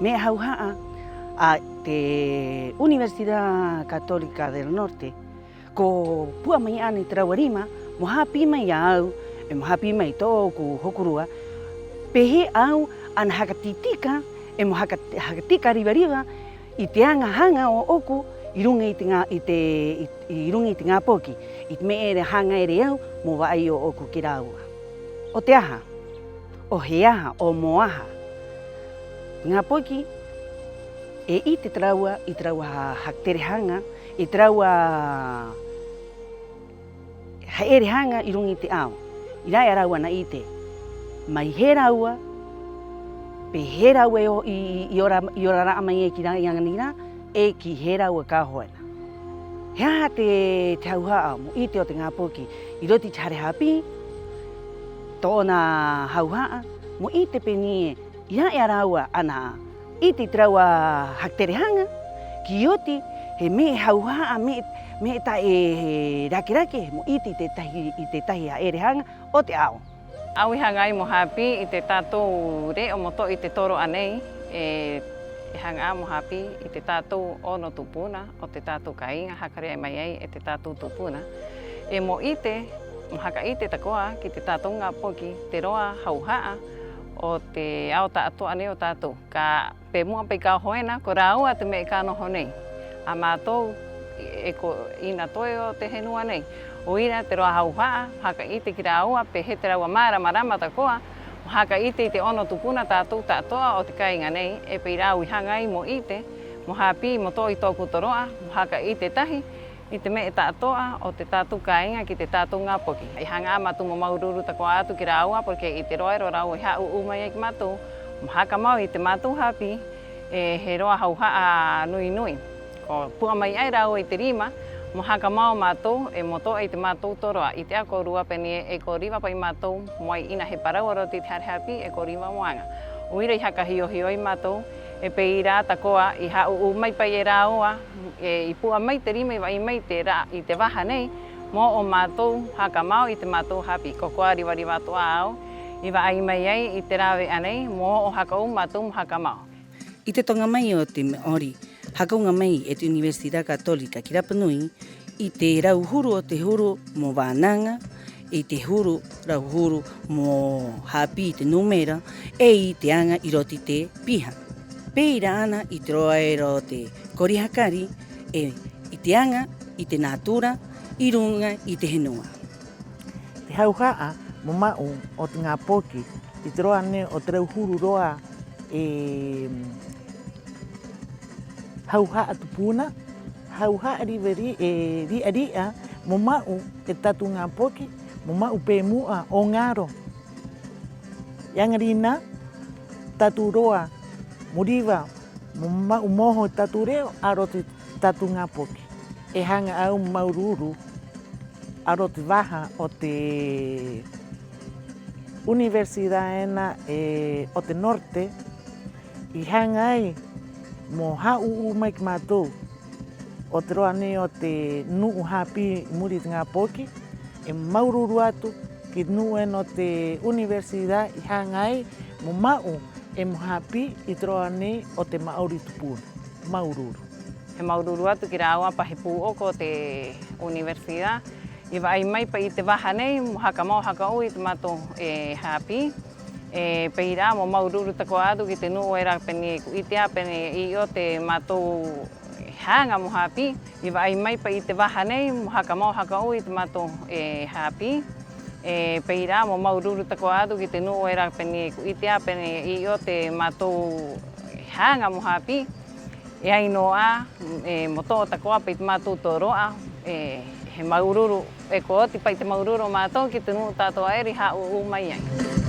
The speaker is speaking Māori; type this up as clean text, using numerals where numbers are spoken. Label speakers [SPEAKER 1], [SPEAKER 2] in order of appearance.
[SPEAKER 1] Me hauha'a a te Universidad Católica del Norte ko pua mai ani Trauarima mo hapi mai au e mo hapi mai tōku hokurua pehe au ana hakatitika e mo hakatika riva i te hanga o oku i runga i runga i te ngā poki i te me ere hanga ere au mo vai o oku ki rāua. O te aha, o he aha, o mo aha. Ngā poki e i te traua haktere hanga, i traua haere hanga i runga i te ao. I rai araua na i te mai he raua, pe he raua i ora raa mai e ki rai anganira, e ki he raua ka hoena. He aha te hauhaa mo i te o te ngā poki, i roti te hare hapi, tōna hauhaa, mo i te penie, i rai araua ana, i te traua haktere hanga, ki oti he me hauhaa me ta e rake mo i te tahi a ere hanga o te ao.
[SPEAKER 2] Au i hanga i mo hapi i te tātou re o moto i te toro anei, e hanga mo hapi i te tātou ono tupuna, o te tātou kainga, hakarea mai ai e te tātou tupuna. E mo haka i te takoa ki te tātou ngā poki, te roa hauhaa o te ao tātou anei o tātou. Ka pe mua pe ka hoena, ko rāua te me ka noho nei. A mātou e ko ina toe o te henua nei. O ina te roa hauhaa, haka i te ki rāua, pe he te raua marama takoa, haka i te ono tupuna tātou tātoa o te kainga nei, e pei rāu i hanga i mo i te, mo hapi mo tō i tōku toroa, mo haka i te tahi, i te me e tātoa o te tātou kainga ki te tātou ngā poki. I hanga matu mo maururu takoa atu ki rāua, porque i te roa e rau i hau umai e ki matu, mo haka mau i te mātou hapi, e he roa hauhaa nui. Ko pua mai ai rau i te rima, mo haka mau mātou e moto i te mātou toroa. I te ako rua pene e ko riwa pai mātou moai ina he parau roti te harehapi e ko riwa moanga. Uira i haka hio i mātou e pei rā takoa i hau mai pai e rāua i pua mai te rima i mai i te waha nei mo o mātou haka mau i te mātou hapi. Ko koa riwa toa au i wa ai mai ai i te rawe anei mo o haka o mātou mo haka mau.
[SPEAKER 1] I te tonga mai o te ori, hakaunga mai e te Universidad Católica ki Rapanui, i te rauhuru o te huru mo Wānanga, i te rauhuru mo hapi i te numera, e i te anga i roti te piha. Peira ana i te roa e ro te korihakari, e i te anga, i te natura, i runga i te henua.
[SPEAKER 3] Te hauhaa mo mau o te ngā poki, i te roa ne o te rauhuru roa hauhaa tupuna, hauhaa ria mo mau e tatu ngā poki, mo mau pe mua o ngaro. Iangarina, tatu roa, mo riwa, mo mau moho tatu reo, aro te tatu ngā poki. E hanga au maururu, aro te waha o te Universidad o te Norte, i hanga ai mo hau mai ki mātou. O te roa ne o te nuu hapi muri te ngā poki, e maururu atu ki nuu no te Universidad i hanga ai mo mau e mo hapi i te roa ne o te Maori tupuna, maururu.
[SPEAKER 2] He maururu atu ki rāua pahe pūoko te Universidad. I wa ai mai pa i te waha nei, mo haka mau haka o i te mātou hapi. E pei rā mo maururu tako atu ki te nuu e rā pene ku i te apene i o te mātou hanga mo hapi. I wa ai mai pa i te waha nei, mo haka mau haka o i te mātou hapi. E pei rā mo maururu tako atu ki te nuu e rā pene ku i te apene i o te mātou hanga mo hapi. E ai noa, mo tō takoa pa i te mātou toroa, he maururu, e ko oti pa i te maururu mātou ki te nuu tātou aeri hau mai ai.